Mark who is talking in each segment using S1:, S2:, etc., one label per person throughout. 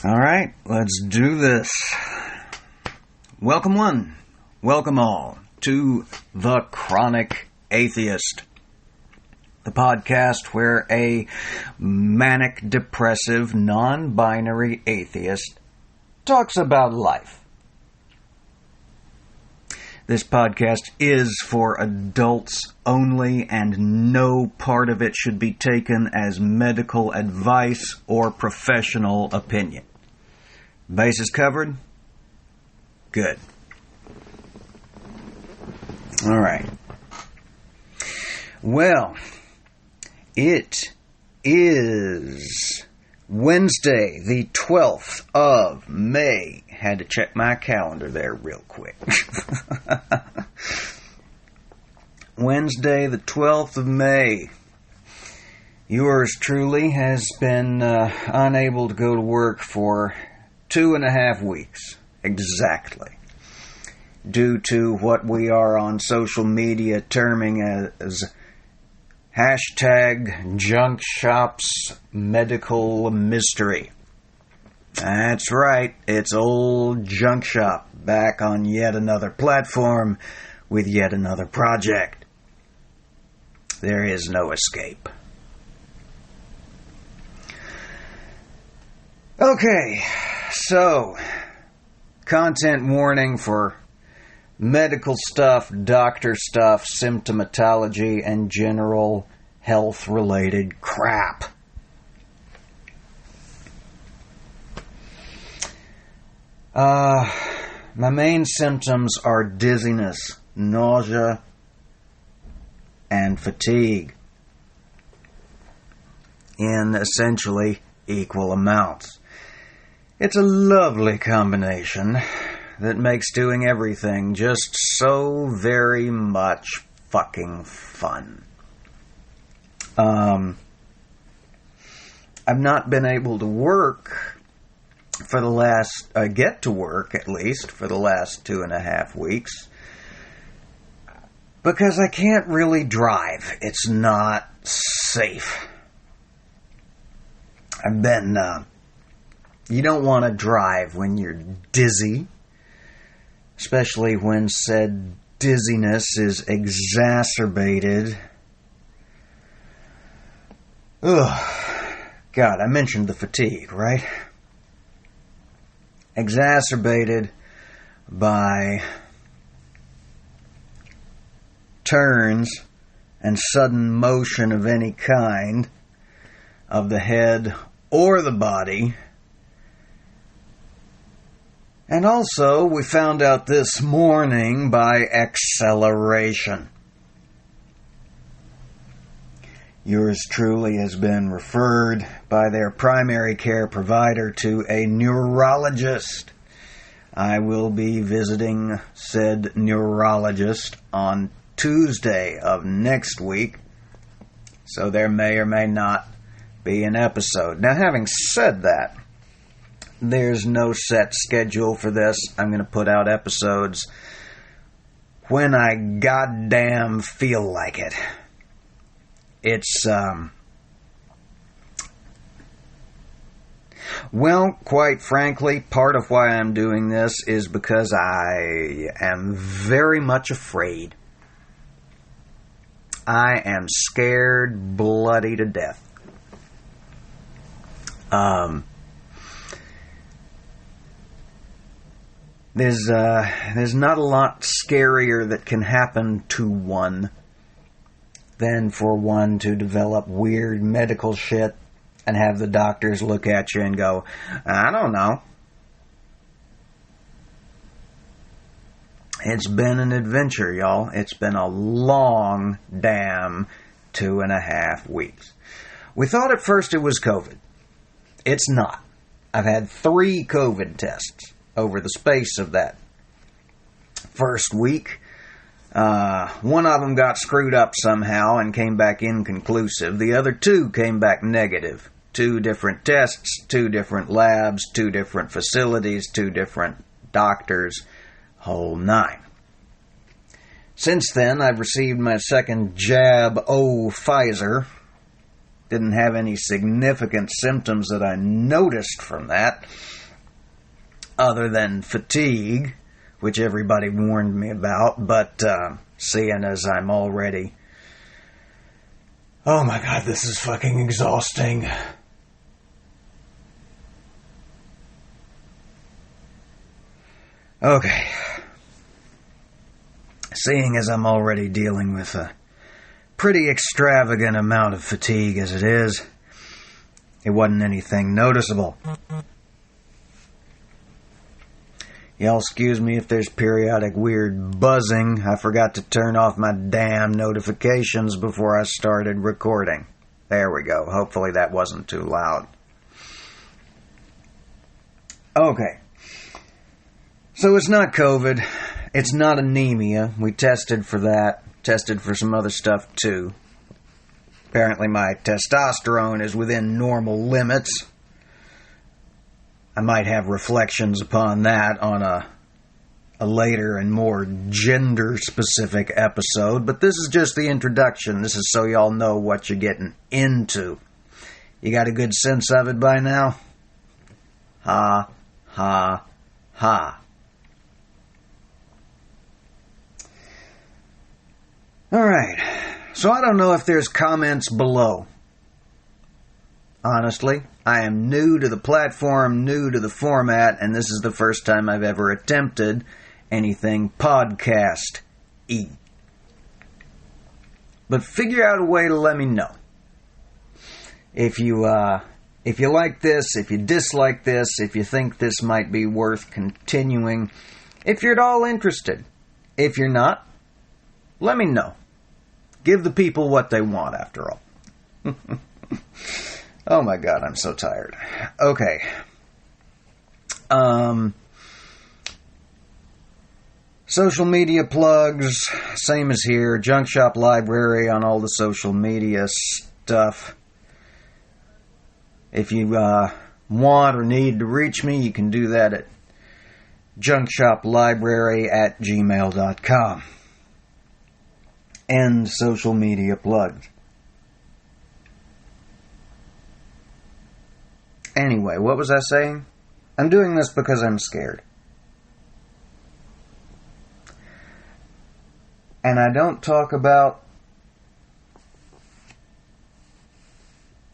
S1: All right, let's do this. Welcome one, welcome all to The Chronic Atheist, the podcast where a manic, depressive, non-binary atheist talks about life. This podcast is for adults only, and no part of it should be taken as medical advice or professional opinion. Bases covered? Good. All right. Well, it is Wednesday, the 12th of May. Had to check my calendar there real quick. Wednesday, the 12th of May. Yours truly has been unable to go to work for 2.5 weeks. Exactly. Due to what we are on social media terming as hashtag Junkshop's medical mystery. That's right, it's old Junkshop back on yet another platform with yet another project. There is no escape. Okay, so, content warning for medical stuff, doctor stuff, symptomatology, and general health-related crap. My main symptoms are dizziness, nausea, and fatigue in essentially equal amounts. It's a lovely combination that makes doing everything just so very much fucking fun. I've not been able to work for the last, get to work at least, for the last 2.5 weeks. Because I can't really drive. It's not safe. I've been, you don't want to drive when you're dizzy. Especially when said dizziness is exacerbated. Ugh. God, I mentioned the fatigue, right? Exacerbated by turns and sudden motion of any kind of the head or the body. And also, we found out this morning by acceleration. Yours truly has been referred by their primary care provider to a neurologist. I will be visiting said neurologist on Tuesday of next week, so there may or may not be an episode. Now, having said that, there's no set schedule for this. I'm going to put out episodes when I goddamn feel like it. It's, well, quite frankly, part of why I'm doing this is because I am very much afraid. I am scared bloody to death. There's not a lot scarier that can happen to one than for one to develop weird medical shit and have the doctors look at you and go, I don't know. It's been an adventure, y'all. It's been a long damn 2.5 weeks. We thought at first it was COVID. It's not. I've had 3 COVID tests over the space of that first week. One of them got screwed up somehow and came back inconclusive. The other 2 came back negative. 2 different tests, 2 different labs, 2 different facilities, 2 different doctors, whole 9. Since then, I've received my second jab, Pfizer, Didn't have any significant symptoms that I noticed from that, other than fatigue, which everybody warned me about, but seeing as I'm already... Oh my god, this is fucking exhausting. Okay. Seeing as I'm already dealing with a pretty extravagant amount of fatigue as it is, it wasn't anything noticeable. Y'all excuse me if there's periodic weird buzzing. I forgot to turn off my damn notifications before I started recording. There we go. Hopefully that wasn't too loud. Okay. So it's not COVID. It's not anemia. We tested for that. Tested for some other stuff too. Apparently my testosterone is within normal limits. I might have reflections upon that on a later and more gender-specific episode, but this is just the introduction. This is so y'all know what you're getting into. You got a good sense of it by now? Ha, ha, ha. Alright, so I don't know if there's comments below. Honestly, I am new to the platform, new to the format, and this is the first time I've ever attempted anything podcast-y. But figure out a way to let me know. If you like this, if you dislike this, if you think this might be worth continuing, if you're at all interested. If you're not, let me know. Give the people what they want, after all. Oh my god, I'm so tired. Okay. Social media plugs, same as here. Junkshop library on all the social media stuff. If you want or need to reach me, you can do that at junkshoplibrary@gmail.com. End social media plugs. Anyway, what was I saying? I'm doing this because I'm scared. And I don't talk about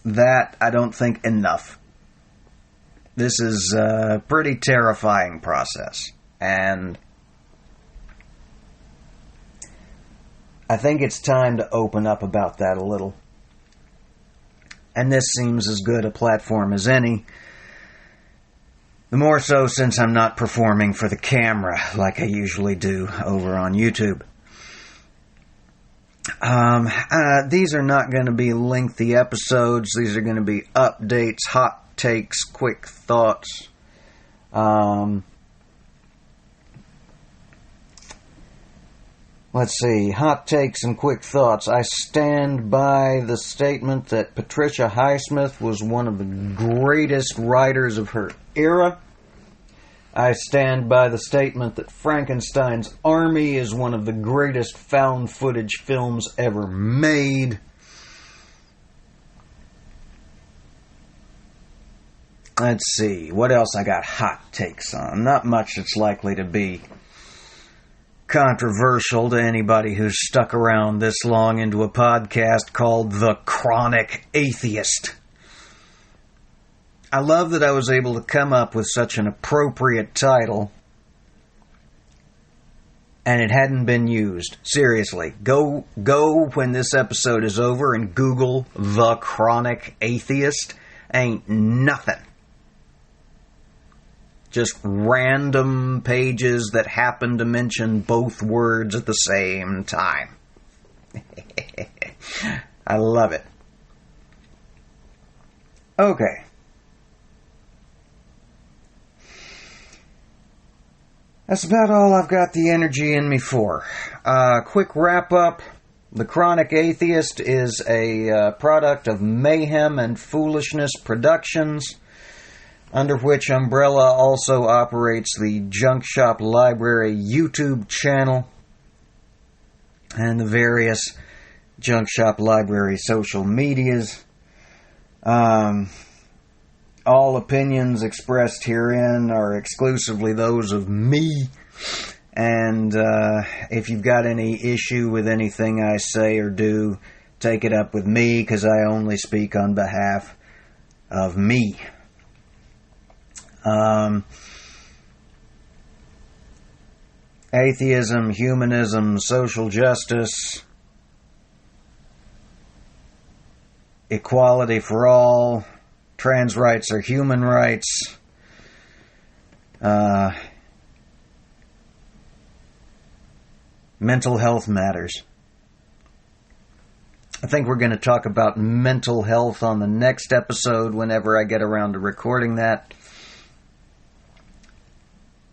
S1: that, I don't think, enough. This is a pretty terrifying process. And I think it's time to open up about that a little. And this seems as good a platform as any. The more so since I'm not performing for the camera like I usually do over on YouTube. These are not going to be lengthy episodes. These are going to be updates, hot takes, quick thoughts. Let's see, hot takes and quick thoughts. I stand by the statement that Patricia Highsmith was one of the greatest writers of her era. I stand by the statement that Frankenstein's Army is one of the greatest found footage films ever made. Let's see, what else I got hot takes on? Not much that's likely to be controversial to anybody who's stuck around this long into a podcast called The Chronic Atheist. I love that I was able to come up with such an appropriate title and it hadn't been used. Seriously, go when this episode is over and Google The Chronic Atheist. Ain't nothing. Just random pages that happen to mention both words at the same time. I love it. Okay. That's about all I've got the energy in me for. Quick wrap up. The Chronic Atheist is a product of Mayhem and Foolishness Productions, under which umbrella also operates the Junkshop Library YouTube channel and the various Junkshop Library social medias. All opinions expressed herein are exclusively those of me. And if you've got any issue with anything I say or do, take it up with me, because I only speak on behalf of me. Atheism, humanism, social justice, equality for all, trans rights are human rights, mental health matters. I think we're going to talk about mental health on the next episode whenever I get around to recording that.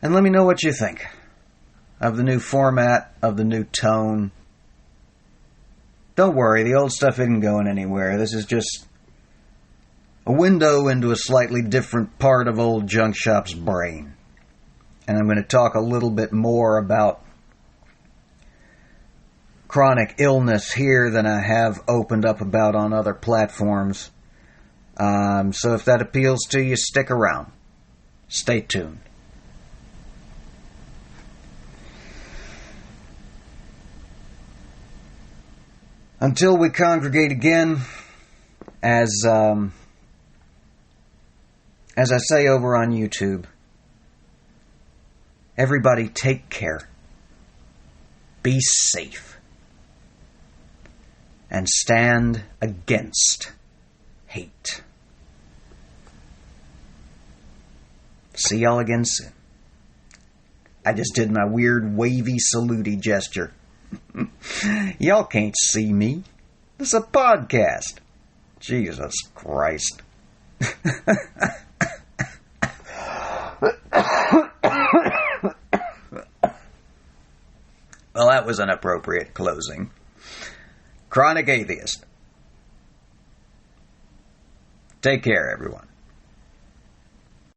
S1: And let me know what you think of the new format, of the new tone. Don't worry, the old stuff isn't going anywhere. This is just a window into a slightly different part of old Junkshop's brain. And I'm going to talk a little bit more about chronic illness here than I have opened up about on other platforms. So if that appeals to you, stick around. Stay tuned. Until we congregate again, as I say over on YouTube, everybody take care, be safe, and stand against hate. See y'all again soon. I just did my weird wavy salute gesture. Y'all can't see me. This is a podcast. Jesus Christ. Well, that was an appropriate closing. Chronic Atheist. Take care, everyone.